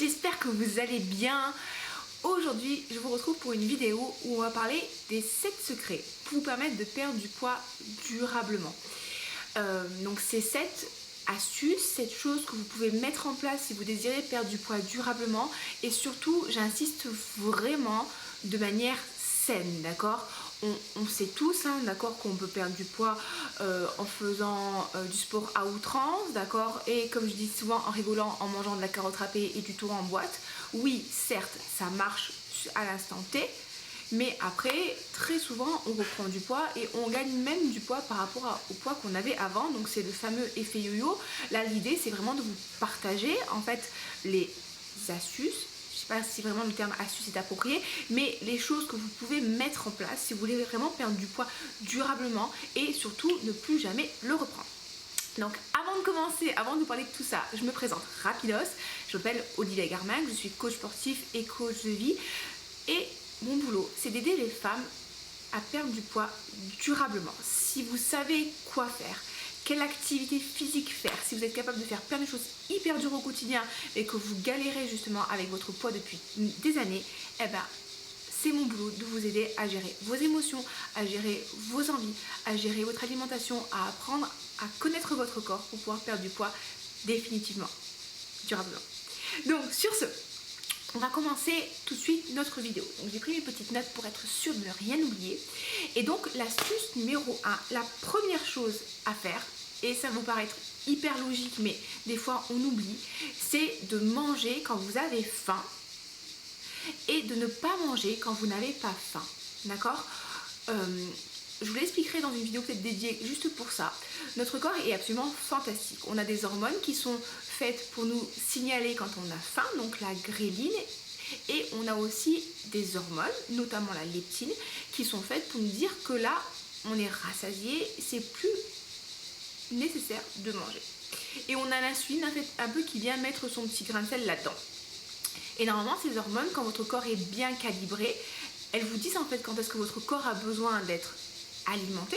j'espère que vous allez bien. Aujourd'hui, je vous retrouve pour une vidéo où on va parler des 7 secrets pour vous permettre de perdre du poids durablement. Donc ces 7 astuces, 7 choses que vous pouvez mettre en place si vous désirez perdre du poids durablement. Et surtout, j'insiste vraiment de manière saine, d'accord ? On sait tous, d'accord, qu'on peut perdre du poids en faisant du sport à outrance, d'accord, et comme je dis souvent en rigolant, en mangeant de la carotte râpée et du tour en boîte. Oui, certes, ça marche à l'instant T, mais après, très souvent, on reprend du poids et on gagne même du poids par rapport au poids qu'on avait avant. Donc c'est le fameux effet yo-yo. Là, l'idée, c'est vraiment de vous partager en fait les astuces. Je ne sais pas si vraiment le terme astuce est approprié, mais les choses que vous pouvez mettre en place si vous voulez vraiment perdre du poids durablement et surtout ne plus jamais le reprendre. Donc avant de commencer, avant de vous parler de tout ça, je me présente rapidos. Je m'appelle Olivia Garmac, je suis coach sportif et coach de vie. Et mon boulot, c'est d'aider les femmes à perdre du poids durablement. Si vous savez quoi faire, quelle activité physique faire, si vous êtes capable de faire plein de choses hyper dures au quotidien et que vous galérez justement avec votre poids depuis des années, eh ben c'est mon boulot de vous aider à gérer vos émotions, à gérer vos envies, à gérer votre alimentation, à apprendre à connaître votre corps pour pouvoir perdre du poids définitivement, durablement. Donc sur ce, on va commencer tout de suite notre vidéo. Donc j'ai pris mes petites notes pour être sûre de ne rien oublier. Et donc l'astuce numéro 1, la première chose à faire, et ça vous paraît être hyper logique, mais des fois on oublie, c'est de manger quand vous avez faim et de ne pas manger quand vous n'avez pas faim. D'accord ? Je vous l'expliquerai dans une vidéo peut-être dédiée juste pour ça. Notre corps est absolument fantastique. On a des hormones qui sont faites pour nous signaler quand on a faim, donc la ghréline. Et on a aussi des hormones, notamment la leptine, qui sont faites pour nous dire que là, on est rassasié, c'est plus nécessaire de manger. Et on a l'insuline un peu qui vient mettre son petit grain de sel là-dedans. Et normalement, ces hormones, quand votre corps est bien calibré, elles vous disent en fait quand est-ce que votre corps a besoin d'être alimenté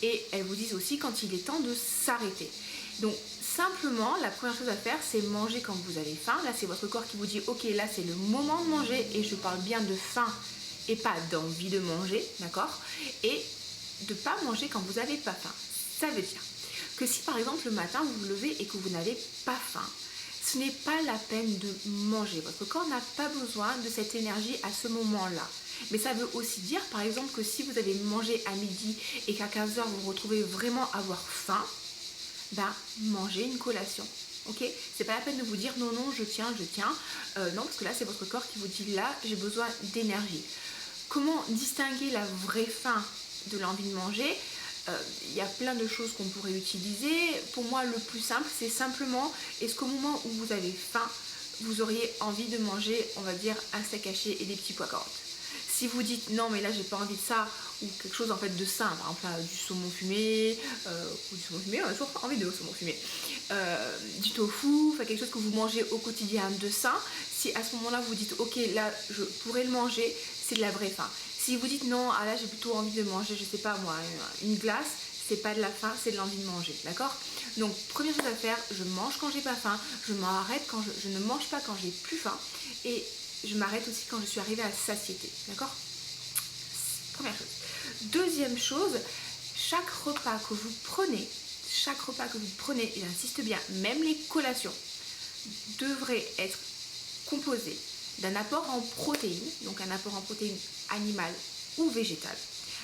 et elles vous disent aussi quand il est temps de s'arrêter. Donc simplement, la première chose à faire, c'est manger quand vous avez faim. Là, c'est votre corps qui vous dit ok, là c'est le moment de manger, et je parle bien de faim et pas d'envie de manger, d'accord ? Et de ne pas manger quand vous n'avez pas faim. Ça veut dire que si par exemple le matin vous vous levez et que vous n'avez pas faim, ce n'est pas la peine de manger. Votre corps n'a pas besoin de cette énergie à ce moment-là. Mais ça veut aussi dire, par exemple, que si vous avez mangé à midi et qu'à 15h, vous vous retrouvez vraiment avoir faim, ben, mangez une collation. Ok ? C'est pas la peine de vous dire non, je tiens. Non, parce que là, c'est votre corps qui vous dit là, j'ai besoin d'énergie. Comment distinguer la vraie faim de l'envie de manger ? Il y a plein de choses qu'on pourrait utiliser. Pour moi, le plus simple, c'est simplement, est-ce qu'au moment où vous avez faim, vous auriez envie de manger, on va dire, un steak haché et des petits pois carottes ? Si vous dites non, mais là j'ai pas envie de ça, ou quelque chose en fait de sain, par exemple du saumon fumé, ou du saumon fumé, on a toujours envie de saumon fumé, du tofu, enfin quelque chose que vous mangez au quotidien de sain, si à ce moment-là vous dites ok, là je pourrais le manger, c'est de la vraie faim. Si vous dites non, ah là j'ai plutôt envie de manger, je sais pas moi, une glace, c'est pas de la faim, c'est de l'envie de manger, d'accord ? Donc première chose à faire, je mange quand j'ai pas faim, je m'arrête quand je ne mange pas quand j'ai plus faim, et je m'arrête aussi quand je suis arrivée à satiété, d'accord ? Première chose. Deuxième chose, chaque repas que vous prenez, et j'insiste bien, même les collations, devraient être composés d'un apport en protéines, donc un apport en protéines animales ou végétales,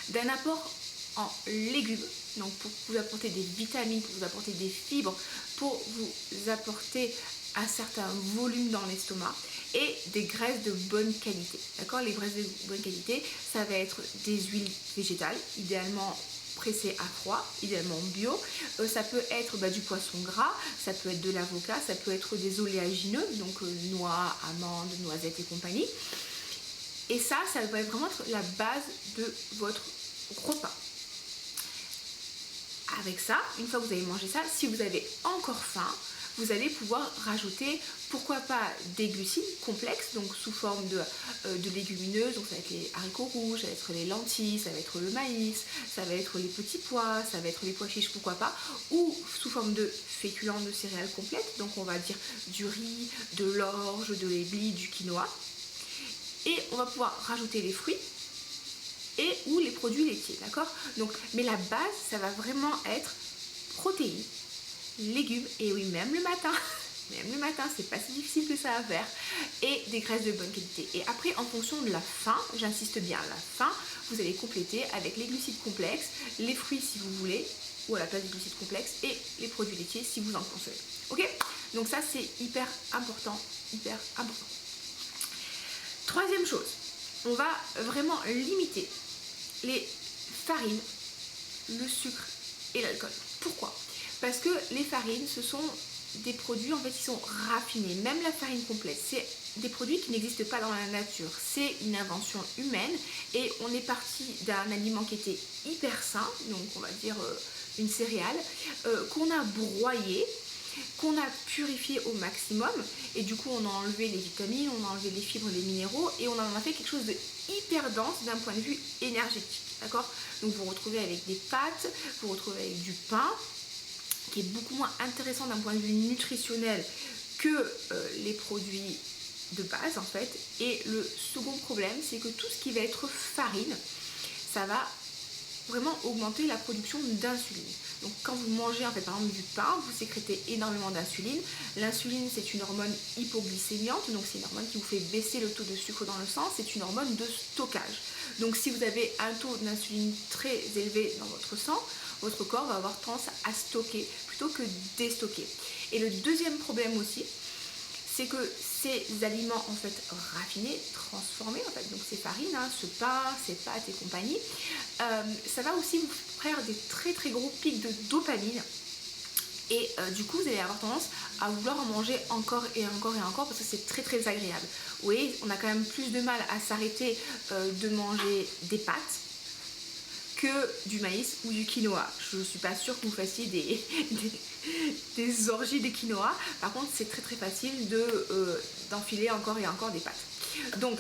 d'un apport en légumes, donc pour vous apporter des vitamines, pour vous apporter des fibres, pour vous apporter un certain volume dans l'estomac, et des graisses de bonne qualité. D'accord ? Les graisses de bonne qualité, ça va être des huiles végétales, idéalement pressées à froid, idéalement bio. Ça peut être du poisson gras, ça peut être de l'avocat, ça peut être des oléagineux, donc noix, amandes, noisettes et compagnie. Et ça va vraiment être la base de votre repas. Avec ça, une fois que vous avez mangé ça, si vous avez encore faim, vous allez pouvoir rajouter, pourquoi pas, des glucides complexes, donc sous forme de légumineuses, donc ça va être les haricots rouges, ça va être les lentilles, ça va être le maïs, ça va être les petits pois, ça va être les pois chiches, pourquoi pas, ou sous forme de féculents, de céréales complètes, donc on va dire du riz, de l'orge, de l'éblis, du quinoa, et on va pouvoir rajouter les fruits et ou les produits laitiers, d'accord? Donc, mais la base, ça va vraiment être protéines, légumes, et oui, même le matin, c'est pas si difficile que ça à faire, et des graisses de bonne qualité. Et après, en fonction de la faim, j'insiste bien, la faim, vous allez compléter avec les glucides complexes, les fruits si vous voulez, ou à la place des glucides complexes, et les produits laitiers si vous en consommez. Ok? Donc ça, c'est hyper important, hyper important. Troisième chose, on va vraiment limiter les farines, le sucre et l'alcool. Pourquoi? Parce que les farines, ce sont des produits en fait qui sont raffinés. Même la farine complète, c'est des produits qui n'existent pas dans la nature. C'est une invention humaine et on est parti d'un aliment qui était hyper sain, donc on va dire une céréale, qu'on a broyé, qu'on a purifié au maximum, et du coup on a enlevé les vitamines, on a enlevé les fibres, les minéraux, et on en a fait quelque chose de hyper dense d'un point de vue énergétique, d'accord? Donc vous retrouvez avec des pâtes, vous retrouvez avec du pain, qui est beaucoup moins intéressant d'un point de vue nutritionnel que les produits de base en fait. Et le second problème, c'est que tout ce qui va être farine, ça va vraiment augmenter la production d'insuline. Donc quand vous mangez en fait par exemple du pain, vous sécrétez énormément d'insuline. L'insuline, c'est une hormone hypoglycémiante, donc c'est une hormone qui vous fait baisser le taux de sucre dans le sang, c'est une hormone de stockage. Donc si vous avez un taux d'insuline très élevé dans votre sang, votre corps va avoir tendance à stocker plutôt que déstocker. Et le deuxième problème aussi, c'est que ces aliments en fait raffinés, transformés en fait, donc ces farines, ce pain, ces pâtes et compagnie, ça va aussi vous faire des très très gros pics de dopamine. Et du coup, vous allez avoir tendance à vouloir en manger encore et encore et encore parce que c'est très très agréable. Vous voyez, on a quand même plus de mal à s'arrêter de manger des pâtes que du maïs ou du quinoa. Je ne suis pas sûre que vous fassiez des orgies de quinoa. Par contre, c'est très très facile d'enfiler encore et encore des pâtes. Donc,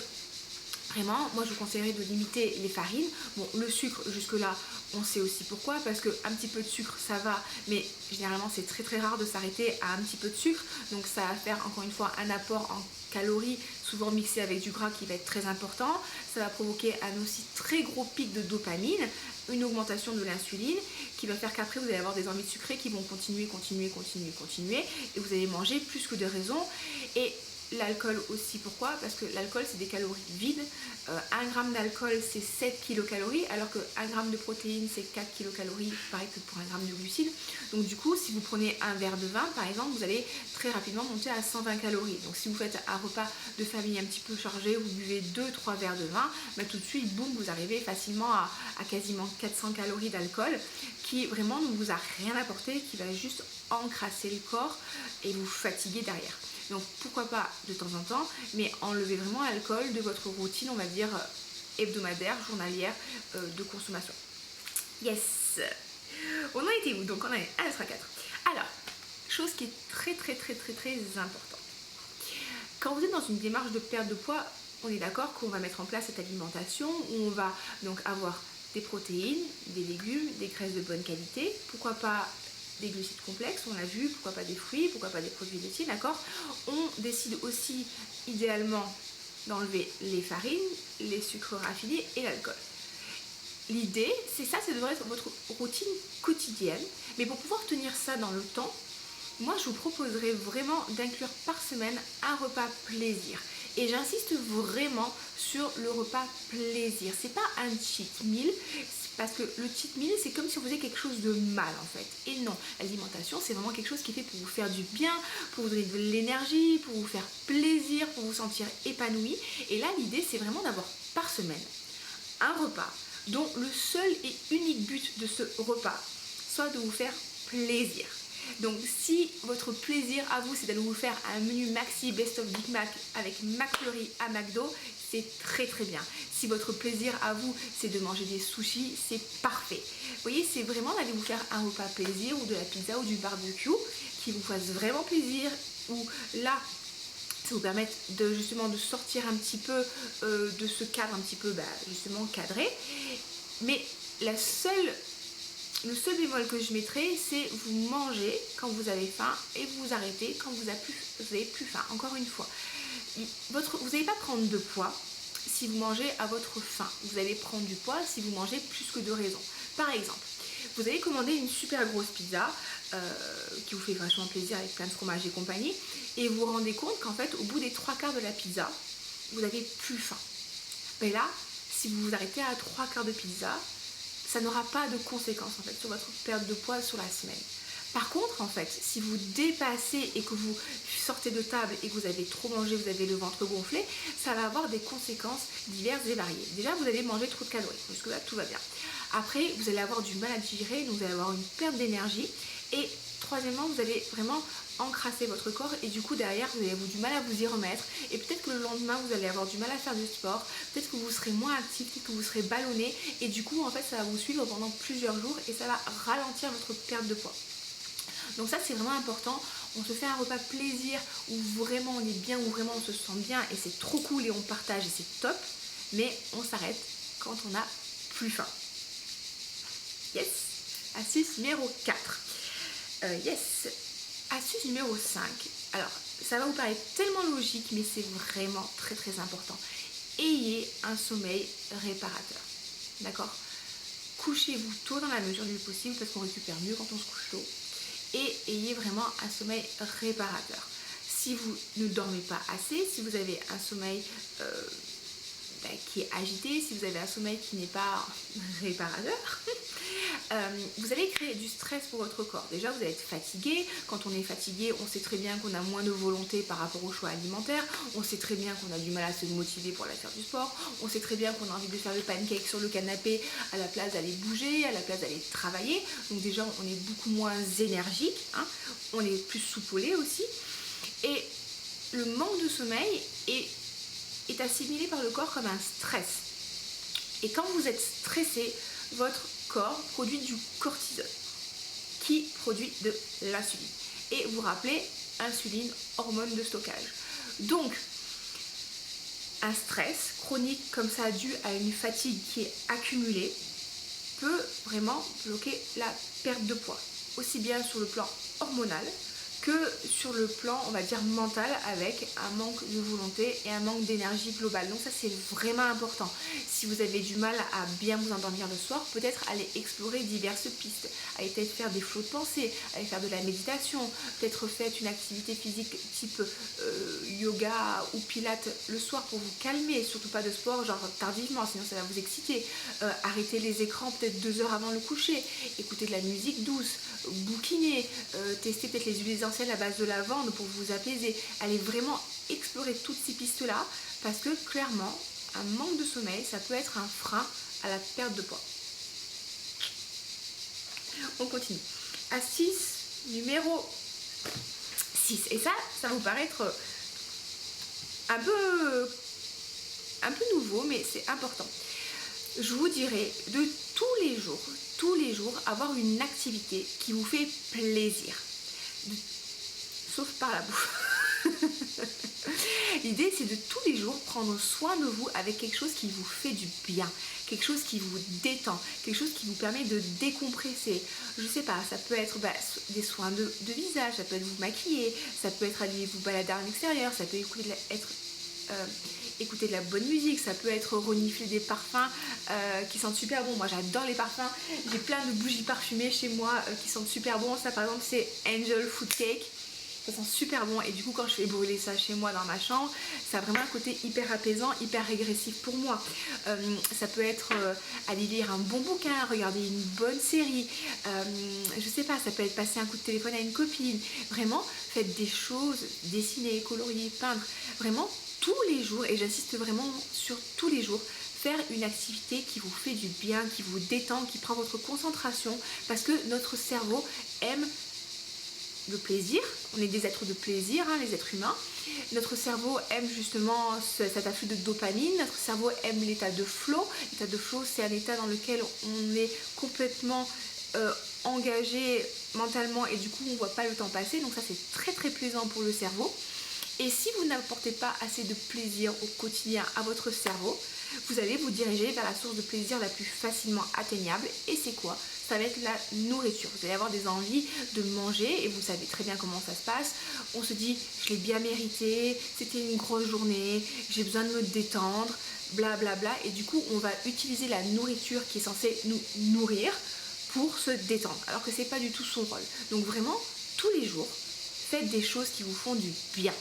vraiment, moi je vous conseillerais de limiter les farines. Bon, le sucre, jusque-là, on sait aussi pourquoi, parce qu'un petit peu de sucre, ça va, mais généralement, c'est très très rare de s'arrêter à un petit peu de sucre. Donc, ça va faire, encore une fois, un apport en calories, souvent mixé avec du gras qui va être très important. Ça va provoquer un aussi très gros pic de dopamine, une augmentation de l'insuline, qui va faire qu'après, vous allez avoir des envies de sucrer qui vont continuer, et vous allez manger plus que de raison. Et l'alcool aussi, pourquoi? Parce que l'alcool, c'est des calories vides. 1 gramme d'alcool, c'est 7 kilocalories, alors que 1 gramme de protéines, c'est 4 kilocalories, pareil que pour 1 gramme de glucides. Donc du coup, si vous prenez un verre de vin, par exemple, vous allez très rapidement monter à 120 calories. Donc si vous faites un repas de famille un petit peu chargé, vous buvez 2-3 verres de vin, bah, tout de suite, boum, vous arrivez facilement à quasiment 400 calories d'alcool, qui vraiment ne vous a rien apporté, qui va juste encrasser le corps et vous fatiguer derrière. Donc pourquoi pas de temps en temps, mais enlevez vraiment l'alcool de votre routine, on va dire hebdomadaire, journalière de consommation. Yes. On en était où? Donc on en est à la 4. Alors, chose qui est très très très très très importante. Quand vous êtes dans une démarche de perte de poids, on est d'accord qu'on va mettre en place cette alimentation où on va donc avoir des protéines, des légumes, des graisses de bonne qualité, pourquoi pas des glucides complexes, on l'a vu, pourquoi pas des fruits, pourquoi pas des produits laitiers, d'accord? On décide aussi idéalement d'enlever les farines, les sucres raffinés et l'alcool. L'idée, c'est ça, c'est devrait être votre routine quotidienne, mais pour pouvoir tenir ça dans le temps, moi je vous proposerais vraiment d'inclure par semaine un repas plaisir. Et j'insiste vraiment sur le repas plaisir. C'est pas un cheat meal, parce que le cheat meal, c'est comme si on faisait quelque chose de mal en fait. Et non, l'alimentation, c'est vraiment quelque chose qui est fait pour vous faire du bien, pour vous donner de l'énergie, pour vous faire plaisir, pour vous sentir épanoui. Et là, l'idée, c'est vraiment d'avoir par semaine un repas dont le seul et unique but de ce repas soit de vous faire plaisir. Donc si votre plaisir à vous, c'est d'aller vous faire un menu maxi best of Big Mac avec McFlurry à McDo, c'est très très bien. Si votre plaisir à vous, c'est de manger des sushis, c'est parfait. Vous voyez, c'est vraiment d'aller vous faire un repas plaisir ou de la pizza ou du barbecue qui vous fasse vraiment plaisir, où là, ça vous permet justement de sortir un petit peu de ce cadre un petit peu justement cadré. Mais le seul bémol que je mettrais, c'est vous mangez quand vous avez faim et vous arrêtez quand vous n'avez plus faim. Encore une fois, vous n'allez pas prendre de poids si vous mangez à votre faim. Vous allez prendre du poids si vous mangez plus que de raison. Par exemple, vous allez commander une super grosse pizza qui vous fait vachement plaisir avec plein de fromage et compagnie, et vous vous rendez compte qu'en fait, au bout des 3/4 de la pizza, vous n'avez plus faim. Mais là, si vous vous arrêtez à 3/4 de pizza, ça n'aura pas de conséquences en fait sur votre perte de poids sur la semaine. Par contre, en fait, si vous dépassez et que vous sortez de table et que vous avez trop mangé, vous avez le ventre gonflé, ça va avoir des conséquences diverses et variées. Déjà, vous allez manger trop de calories, parce que là, tout va bien. Après, vous allez avoir du mal à digérer, donc vous allez avoir une perte d'énergie. Et troisièmement, vous allez vraiment encrasser votre corps et du coup derrière vous allez avoir du mal à vous y remettre, et peut-être que le lendemain vous allez avoir du mal à faire du sport, peut-être que vous serez moins actif, peut-être que vous serez ballonné, et du coup en fait ça va vous suivre pendant plusieurs jours et ça va ralentir votre perte de poids. Donc ça c'est vraiment important. On se fait un repas plaisir où vraiment on est bien, où vraiment on se sent bien et c'est trop cool et on partage et c'est top, mais on s'arrête quand on n'a plus faim. Yes. Astuce numéro 4. Yes. Astuce numéro 5. Alors, ça va vous paraître tellement logique, mais c'est vraiment très très important. Ayez un sommeil réparateur. D'accord ? Couchez-vous tôt dans la mesure du possible, parce qu'on récupère mieux quand on se couche tôt. Et ayez vraiment un sommeil réparateur. Si vous ne dormez pas assez, si vous avez un sommeil qui est agité, si vous avez un sommeil qui n'est pas réparateur, vous allez créer du stress pour votre corps. Déjà, vous allez être fatigué. Quand on est fatigué, on sait très bien qu'on a moins de volonté par rapport au choix alimentaire. On sait très bien qu'on a du mal à se motiver pour aller faire du sport. On sait très bien qu'on a envie de faire le pancake sur le canapé à la place d'aller bouger, à la place d'aller travailler. Donc déjà, on est beaucoup moins énergique, hein. On est plus soupolé aussi. Et le manque de sommeil est assimilé par le corps comme un stress. Et quand vous êtes stressé, votre corps produit du cortisol qui produit de l'insuline. Et vous rappelez, insuline, hormone de stockage. Donc, un stress chronique comme ça dû à une fatigue qui est accumulée peut vraiment bloquer la perte de poids, aussi bien sur le plan hormonal que sur le plan, on va dire, mental, avec un manque de volonté et un manque d'énergie globale. Donc ça, c'est vraiment important. Si vous avez du mal à bien vous endormir le soir, peut-être aller explorer diverses pistes. Allez peut-être faire des flots de pensée, allez faire de la méditation, peut-être faites une activité physique type yoga ou pilates le soir pour vous calmer. Surtout pas de sport genre tardivement, sinon ça va vous exciter. Arrêtez les écrans peut-être 2 heures avant le coucher. Écoutez de la musique douce, bouquiner, tester peut-être les huiles essentielles à base de lavande pour vous apaiser. Allez vraiment explorer toutes ces pistes-là, parce que clairement, un manque de sommeil, ça peut être un frein à la perte de poids. On continue. Astuce numéro 6. Et ça va vous paraître un peu nouveau, mais c'est important. Je vous dirais de tous les jours, avoir une activité qui vous fait plaisir. Sauf par la bouffe. L'idée, c'est de tous les jours prendre soin de vous avec quelque chose qui vous fait du bien, quelque chose qui vous détend, quelque chose qui vous permet de décompresser. Je sais pas, ça peut être des soins de visage, ça peut être vous maquiller, ça peut être aller vous balader à l'extérieur, ça peut écouter de la bonne musique, ça peut être renifler des parfums qui sentent super bon. Moi j'adore les parfums, j'ai plein de bougies parfumées chez moi qui sentent super bon. Ça par exemple c'est Angel Food Cake, ça sent super bon, et du coup quand je fais brûler ça chez moi dans ma chambre, ça a vraiment un côté hyper apaisant, hyper régressif pour moi. Ça peut être aller lire un bon bouquin, regarder une bonne série, je sais pas, ça peut être passer un coup de téléphone à une copine. Vraiment faites des choses, dessiner, colorier, peindre, vraiment tous les jours, et j'insiste vraiment sur tous les jours, faire une activité qui vous fait du bien, qui vous détend, qui prend votre concentration, parce que notre cerveau aime le plaisir. On est des êtres de plaisir, hein, les êtres humains. Notre cerveau aime justement cet afflux de dopamine. Notre cerveau aime l'état de flow. L'état de flow, c'est un état dans lequel on est complètement engagé mentalement et du coup on ne voit pas le temps passer, donc ça c'est très très plaisant pour le cerveau. Et si vous n'apportez pas assez de plaisir au quotidien à votre cerveau, vous allez vous diriger vers la source de plaisir la plus facilement atteignable. Et c'est quoi? Ça va être la nourriture. Vous allez avoir des envies de manger et vous savez très bien comment ça se passe. On se dit, je l'ai bien mérité, c'était une grosse journée, j'ai besoin de me détendre, blablabla. Bla bla. Et du coup, on va utiliser la nourriture qui est censée nous nourrir pour se détendre. Alors que c'est pas du tout son rôle. Donc vraiment, tous les jours, faites des choses qui vous font du bien,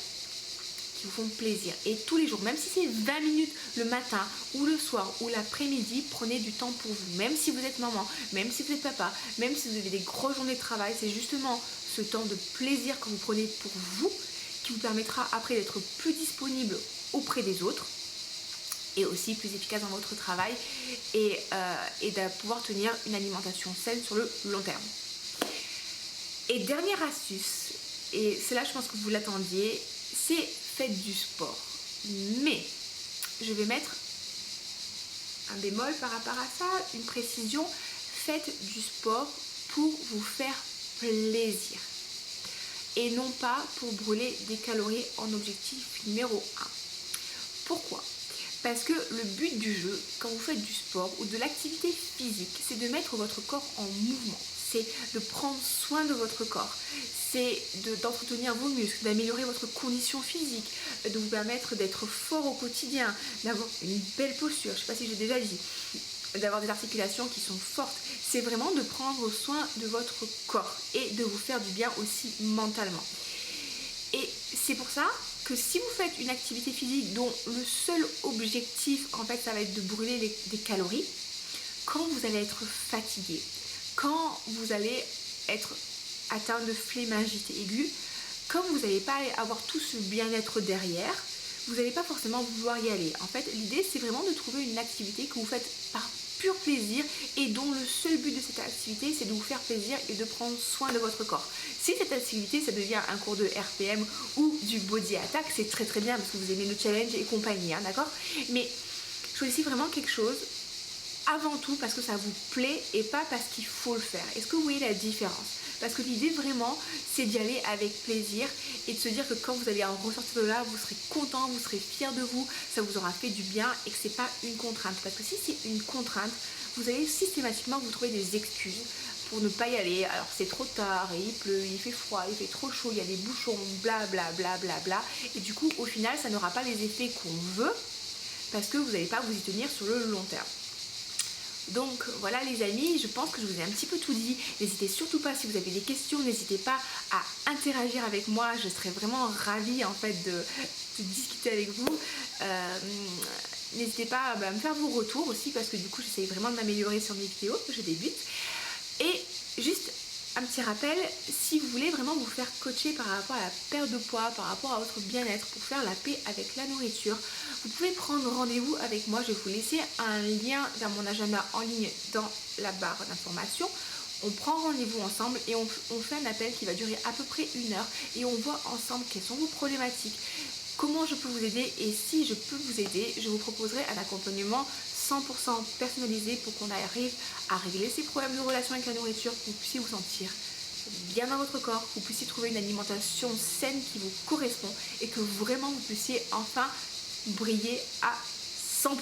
qui vous font plaisir. Et tous les jours, même si c'est 20 minutes le matin ou le soir ou l'après-midi, prenez du temps pour vous. Même si vous êtes maman, même si vous êtes papa, même si vous avez des grosses journées de travail, c'est justement ce temps de plaisir que vous prenez pour vous qui vous permettra après d'être plus disponible auprès des autres et aussi plus efficace dans votre travail et de pouvoir tenir une alimentation saine sur le long terme. Et dernière astuce, et c'est là je pense que vous l'attendiez, c'est faites du sport. Mais je vais mettre un bémol par rapport à ça, une précision, faites du sport pour vous faire plaisir et non pas pour brûler des calories en objectif numéro 1. Pourquoi ? Parce que le but du jeu, quand vous faites du sport ou de l'activité physique, c'est de mettre votre corps en mouvement. C'est de prendre soin de votre corps. C'est d'entretenir vos muscles, d'améliorer votre condition physique, de vous permettre d'être fort au quotidien, d'avoir une belle posture, je ne sais pas si j'ai déjà dit, d'avoir des articulations qui sont fortes. C'est vraiment de prendre soin de votre corps et de vous faire du bien aussi mentalement. Et c'est pour ça que si vous faites une activité physique dont le seul objectif, en fait, ça va être de brûler des calories, quand vous allez être fatigué, quand vous allez être atteint de flémingite aiguë, comme vous n'allez pas avoir tout ce bien-être derrière, vous n'allez pas forcément vouloir y aller. En fait, l'idée, c'est vraiment de trouver une activité que vous faites par pur plaisir et dont le seul but de cette activité, c'est de vous faire plaisir et de prendre soin de votre corps. Si cette activité, ça devient un cours de RPM ou du body attack, c'est très très bien parce que vous aimez le challenge et compagnie, hein, d'accord ? Mais choisissez vraiment quelque chose avant tout parce que ça vous plaît et pas parce qu'il faut le faire. Est-ce que vous voyez la différence ? Parce que l'idée vraiment, c'est d'y aller avec plaisir et de se dire que quand vous allez en ressortir de là, vous serez content, vous serez fier de vous, ça vous aura fait du bien et que c'est pas une contrainte. Parce que si c'est une contrainte, vous allez systématiquement vous trouver des excuses pour ne pas y aller. Alors c'est trop tard, et il pleut, il fait froid, il fait trop chaud, il y a des bouchons, bla bla bla bla bla. Et du coup, au final, ça n'aura pas les effets qu'on veut parce que vous n'allez pas vous y tenir sur le long terme. Donc voilà les amis, je pense que je vous ai un petit peu tout dit. N'hésitez surtout pas si vous avez des questions, n'hésitez pas à interagir avec moi. Je serais vraiment ravie en fait de discuter avec vous. N'hésitez pas à me faire vos retours aussi parce que du coup j'essaye vraiment de m'améliorer sur mes vidéos, je débute. Et juste un petit rappel, si vous voulez vraiment vous faire coacher par rapport à la perte de poids, par rapport à votre bien-être, pour faire la paix avec la nourriture, vous pouvez prendre rendez-vous avec moi. Je vais vous laisser un lien vers mon agenda en ligne dans la barre d'information. On prend rendez-vous ensemble et on fait un appel qui va durer à peu près 1 heure et on voit ensemble quelles sont vos problématiques, comment je peux vous aider et si je peux vous aider, je vous proposerai un accompagnement 100% personnalisé pour qu'on arrive à régler ces problèmes de relation avec la nourriture, que vous puissiez vous sentir bien dans votre corps, que vous puissiez trouver une alimentation saine qui vous correspond et que vraiment vous puissiez enfin briller à 100%.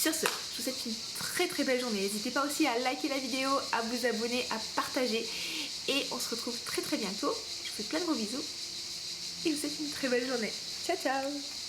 Sur ce, je vous souhaite une très très belle journée. N'hésitez pas aussi à liker la vidéo, à vous abonner, à partager et on se retrouve très très bientôt. Je vous fais plein de gros bisous et je vous souhaite une très belle journée. Ciao ciao.